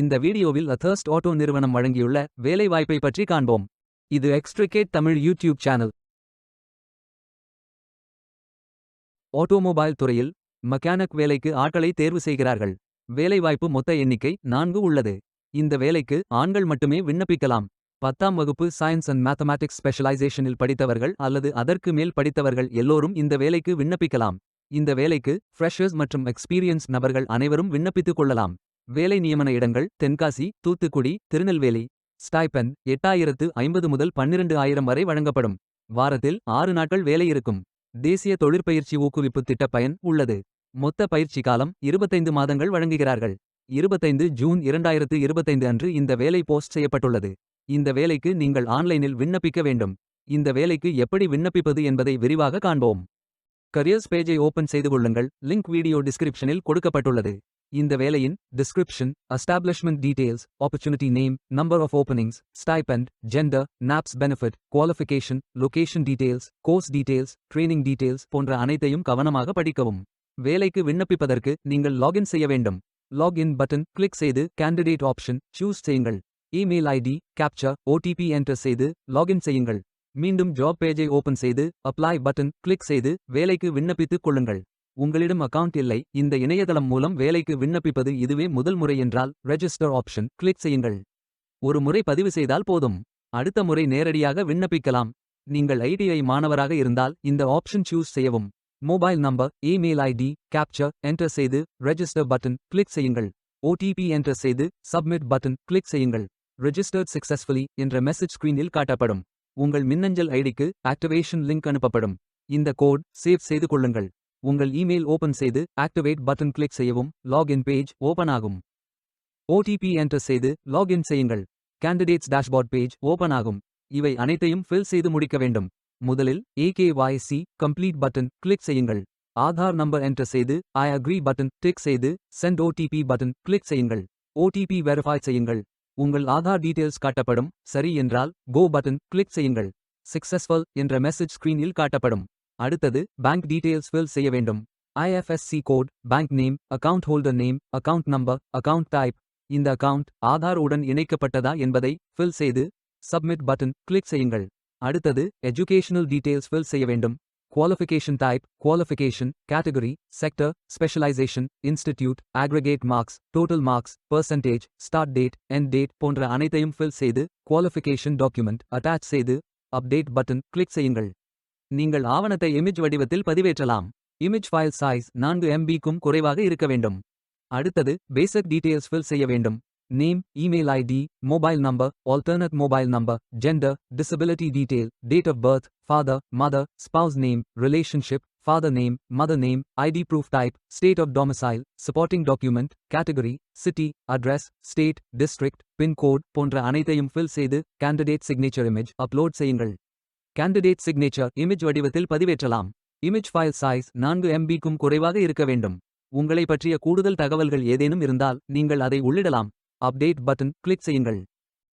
இந்த வீடியோவில் அத்தர்ஸ்ட் ஆட்டோ நிறுவனம் வழங்கியுள்ள வேலைவாய்ப்பை பற்றி காண்போம். இது extricate Tamil YouTube channel. Automobile துறையில் மெக்கானிக் வேலைக்கு ஆட்களை தேர்வு செய்கிறார்கள். வேலைவாய்ப்பு மொத்த எண்ணிக்கை 4 உள்ளது. இந்த வேலைக்கு ஆண்கள் மட்டுமே விண்ணப்பிக்கலாம். 10ஆம் வகுப்பு சயின்ஸ் அண்ட் மேத்தமேட்டிக்ஸ் ஸ்பெஷலைசேஷனில் படித்தவர்கள் அல்லது அதற்கு மேல் படித்தவர்கள் எல்லோரும் இந்த வேலைக்கு விண்ணப்பிக்கலாம். இந்த வேலைக்கு ஃப்ரெஷர்ஸ் மற்றும் எக்ஸ்பீரியன்ஸ் நபர்கள் அனைவரும் விண்ணப்பித்துக் கொள்ளலாம். வேலை நியமன இடங்கள் தென்காசி, தூத்துக்குடி, திருநெல்வேலி. ஸ்டைபெண்ட் 8050 முதல் 12000 வரை வழங்கப்படும். வாரத்தில் 6 நாட்கள் வேலை இருக்கும். தேசிய தொழிற்பயிற்சி ஊக்குவிப்பு திட்ட பயன் உள்ளது. மொத்த பயிற்சி காலம் 25 மாதங்கள் வழங்குகிறார்கள். 25 ஜூன் 2025 அன்று இந்த வேலை போஸ்ட் செய்யப்பட்டுள்ளது. இந்த வேலைக்கு நீங்கள் ஆன்லைனில் விண்ணப்பிக்க வேண்டும். இந்த வேலைக்கு எப்படி விண்ணப்பிப்பது என்பதை விரிவாக காண்போம். கரியர்ஸ் பேஜை ஓபன் செய்து கொள்ளுங்கள். லிங்க் வீடியோ டிஸ்கிரிப்ஷனில் கொடுக்கப்பட்டுள்ளது. இந்த வேலையின் description, establishment details, opportunity name, number of openings, stipend, gender, NAPS benefit, qualification, location details, course details, training details போன்ற அனைத்தையும் கவனமாக படிக்கவும். வேலைக்கு விண்ணப்பிப்பதற்கு நீங்கள் லாகின் செய்ய வேண்டும். லாகின் பட்டன் கிளிக் செய்து கேண்டிடேட் ஆப்ஷன் சூஸ் செய்யுங்கள். Email ID, captcha, OTP enter செய்து லாகின் செய்யுங்கள். மீண்டும் ஜாப் பேஜை ஓபன் செய்து அப்ளை பட்டன் கிளிக் செய்து வேலைக்கு விண்ணப்பித்துக் கொள்ளுங்கள். உங்களிடம் அக்கவுண்ட் இல்லை, இந்த இணையதளம் மூலம் வேலைக்கு விண்ணப்பிப்பது இதுவே முதல் முறை என்றால் ரெஜிஸ்டர் ஆப்ஷன் கிளிக் செய்யுங்கள். ஒரு முறை பதிவு செய்தால் போதும். அடுத்த முறை நேரடியாக விண்ணப்பிக்கலாம். நீங்கள் ஐடிஐ மாணவராக இருந்தால் இந்த ஆப்ஷன் சூஸ் செய்யவும். Mobile number, email ID, captcha enter செய்து ரெஜிஸ்டர் பட்டன் கிளிக் செய்யுங்கள். ஓடிபி என்டர் செய்து சப்மிட் பட்டன் கிளிக் செய்யுங்கள். ரெஜிஸ்டர்ட் சக்சஸ்ஃபுல்லி என்ற மெசேஜ் ஸ்கிரீனில் காட்டப்படும். உங்கள் மின்னஞ்சல் ஐடிக்கு ஆக்டிவேஷன் லிங்க் அனுப்பப்படும். இந்த கோட் சேவ் செய்து கொள்ளுங்கள். உங்கள் இமெயில் ஓபன் செய்து ஆக்டிவேட் பட்டன் கிளிக் செய்யவும். லாகின் பேஜ் ஓபன் ஆகும். ஓடிபி என்டர் செய்து லாகின் செய்யுங்கள். கேண்டிடேட்ஸ் டேஷ்போர்ட் பேஜ் ஓபன் ஆகும். இவை அனைத்தையும் ஃபில் செய்து முடிக்க வேண்டும். முதலில் AKYC கம்ப்ளீட் பட்டன் கிளிக் செய்யுங்கள். ஆதார் நம்பர் என்டர் செய்து ஐ அக்ரி பட்டன் டிக் செய்து சென்ட் ஓடிபி பட்டன் கிளிக் செய்யுங்கள். ஓடிபி வெரிஃபை செய்யுங்கள். உங்கள் ஆதார் டீடைல்ஸ் காட்டப்படும். சரி என்றால் கோ பட்டன் கிளிக் செய்யுங்கள். சக்சஸ்ஃபுல் என்ற மெசேஜ் ஸ்கிரீனில் காட்டப்படும். அடுத்தது பேங்க் டீடைல்ஸ் ஃபில் செய்ய வேண்டும். IFSC code, bank name, account holder name, account number, account type. இந்த அக்கவுண்ட் ஆதார் உடன் இணைக்கப்பட்டதா என்பதை ஃபில் செய்து சப்மிட் பட்டன் கிளிக் செய்யுங்கள். அடுத்தது எஜுகேஷனல் டீடைல்ஸ் ஃபில் செய்ய வேண்டும். Qualification type, qualification, category, sector, specialisation, institute, aggregate marks, total marks, percentage, start date, end date போன்ற அனைத்தையும் ஃபில் செய்து குவாலிஃபிகேஷன் டாக்குமெண்ட் அட்டாச் செய்து அப்டேட் பட்டன் கிளிக் செய்யுங்கள். நீங்கள் ஆவணத்தை இமேஜ் வடிவத்தில் பதிவேற்றலாம். இமேஜ் ஃபைல் சைஸ் 4 MB-க்கும் குறைவாக இருக்க வேண்டும். அடுத்தது பேசிக் டீடைல்ஸ் ஃபில் செய்ய வேண்டும். Name, email ID, mobile number, alternate mobile number, gender, disability detail, date of birth, father, mother, spouse name, relationship, father name, mother name, ID proof type, state of domicile, supporting document, category, city, address, state, district, pincode போன்ற அனைத்தையும் fill செய்து candidate signature image upload செய்யுங்கள். Candidate signature image வடிவத்தில் பதிவேற்றலாம். Image file size 4 MB-க்கும் குறைவாக இருக்க வேண்டும். உங்களை பற்றிய கூடுதல் தகவல்கள் ஏதேனும் இருந்தால் நீங்கள் அதை உள்ளிடலாம். அப்டேட் பட்டன் கிளிக் செய்யுங்கள்.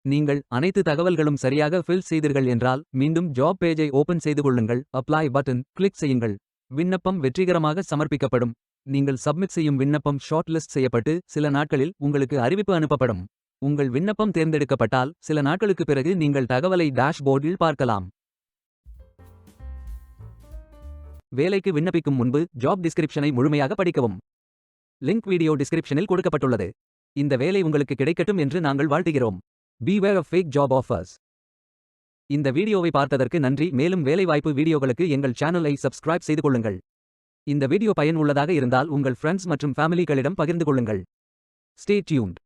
நீங்கள் அனைத்து தகவல்களும் சரியாக ஃபில் செய்தீர்கள் என்றால் மீண்டும் ஜாப் பேஜை ஓபன் செய்து கொள்ளுங்கள். அப்ளை பட்டன் கிளிக் செய்யுங்கள். விண்ணப்பம் வெற்றிகரமாக சமர்ப்பிக்கப்படும். நீங்கள் சப்மிட் செய்யும் விண்ணப்பம் ஷார்ட் லிஸ்ட் செய்யப்பட்டு சில நாட்களில் உங்களுக்கு அறிவிப்பு அனுப்பப்படும். உங்கள் விண்ணப்பம் தேர்ந்தெடுக்கப்பட்டால் சில நாட்களுக்கு பிறகு நீங்கள் தகவலை டேஷ்போர்டில் பார்க்கலாம். வேலைக்கு விண்ணப்பிக்கும் முன்பு ஜாப் டிஸ்கிரிப்ஷனை முழுமையாக படிக்கவும். லிங்க் வீடியோ டிஸ்கிரிப்ஷனில் கொடுக்கப்பட்டுள்ளது. இந்த வேலை உங்களுக்கு கிடைக்கட்டும் என்று நாங்கள் வாழ்த்துகிறோம். Beware of fake job offers. இந்த வீடியோவை பார்த்ததற்கு நன்றி. மேலும் வேலைவாய்ப்பு வீடியோகளுக்கு எங்கள் சேனலை சப்ஸ்கிரைப் செய்து கொள்ளுங்கள். இந்த வீடியோ பயன் உள்ளதாக இருந்தால் உங்கள் ஃப்ரெண்ட்ஸ் மற்றும் ஃபேமிலிகளிடம் பகிர்ந்து கொள்ளுங்கள். Stay tuned.